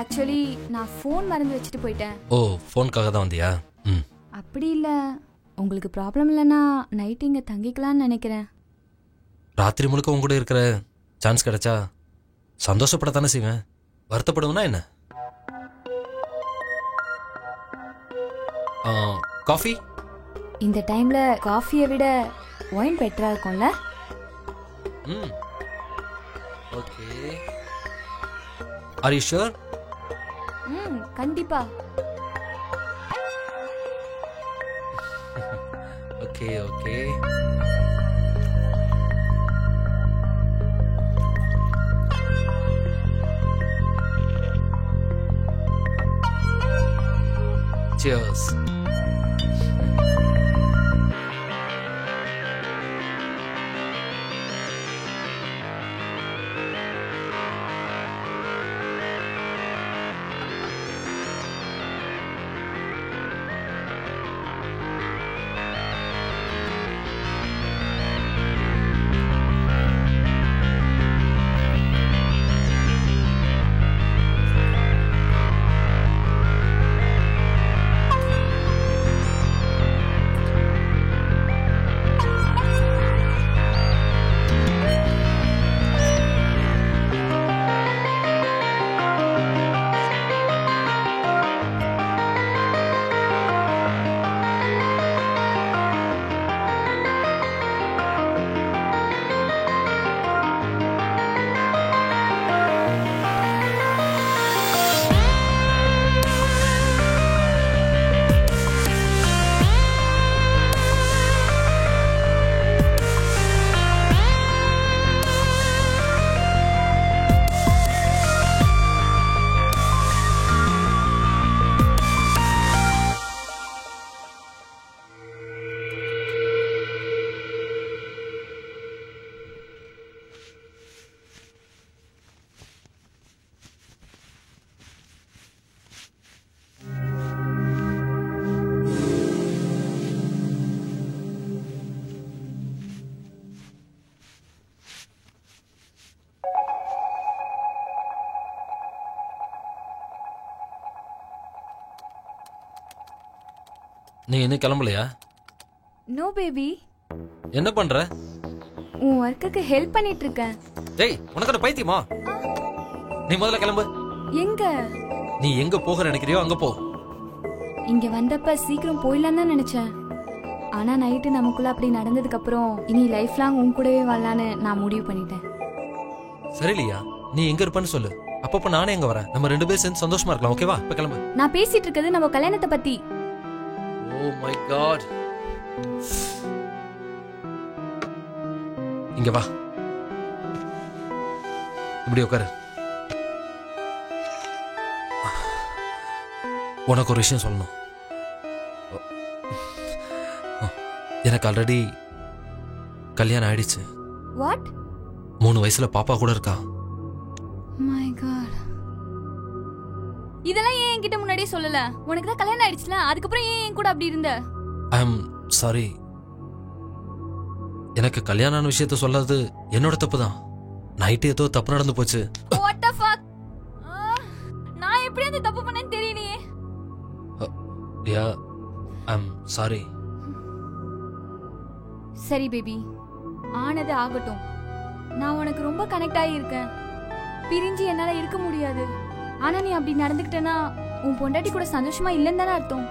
Actually நான் phone மறந்து வச்சுட்டு போயிட்டேன். ஓ, ஃபோனுக்காக தான் வந்தியா? ம். அப்படி இல்லை, உங்களுக்கு ப்ராப்ளம் இல்லைன்னா நைட்டு இங்கே தங்கிக்கலாம்னு நினைக்கிறேன். ராத்திரி முழுக்க உங்க கூட இருக்கிற சான்ஸ் கிடைச்சா சந்தோஷப்படத்தானே செய்வேன். வருத்தப்படுவேனா என்ன? காஃபி? இந்த டைம்ல காஃபியை விட ஒயின் பெட்டரா இருக்கும்ல? ம். ஓகே. Are you sure? கண்டிப்பா. Okay okay. Cheers. நீ இன்னும் கிளம்பலையா? No baby. என்ன பண்ற? உன் ஒர்க்குக்கு ஹெல்ப் பண்ணிட்டு இருக்கேன். டேய், உனக்கு என்ன பைத்தியமா? நீ முதல்ல கிளம்பு. எங்க? நீ எங்க போக நினைக்கிறியோ அங்க போ. இங்க வந்தப்ப சீக்கிரம் போயிடலாம் தான் நினைச்சேன். ஆனா நைட்டு நமக்குள்ள அப்படி நடந்ததுக்கு அப்புறம் இனி லைஃப் லாங் உன் கூடவே வாழலான்னு நான் முடிவு பண்ணிட்டேன். சரிலியா, நீ எங்க இருப்பன்னு சொல்லு. அப்பப்ப நானே எங்க வரேன். நம்ம ரெண்டு பேரும் சேர்ந்து சந்தோஷமா இருக்கலாம். ஓகேவா? இப்ப கிளம்பு. நான் பேசிட்டு இருக்கிறது நம்ம கல்யாணத்தை பத்தி. Oh my god. இங்க வா, இப்படி உட்காரு. உனக்கு ஒரு விஷயம் சொல்லணும். எனக்கு ஆல்ரெடி கல்யாணம் ஆயிடுச்சு. வாட்? 3 வயசுல பாப்பா கூட இருக்கா. My god. இதெல்லாம் ஏன் என்கிட்ட முன்னாடியே சொல்லல? உனக்கு தான் கல்யாணம் ஆயிடுச்சுல, அதுக்கப்புறம் ஏன் என் கூட அப்படி இருந்த? ஐ அம் சாரி. எனக்கு கல்யாணம் விஷயத்த சொல்லாது என்னோட தப்பு தான். நைட்டு ஏதோ தப்பு நடந்து போச்சு. What the fuck? நான் எப்படி அந்த தப்பு பண்ணேன்னு தெரியலையே. யா, ஐ அம் சாரி. சரி பேபி, ஆனது ஆகட்டும். நான் உனக்கு ரொம்ப கனெக்ட் ஆகி இருக்கேன். பிரிஞ்சு என்னால இருக்க முடியாது. ஆனா நீ அப்படி நடந்துக்கிட்டேன்னா உன் பொண்டாட்டி கூட சந்தோஷமா இல்லைன்னு தானே அர்த்தம்.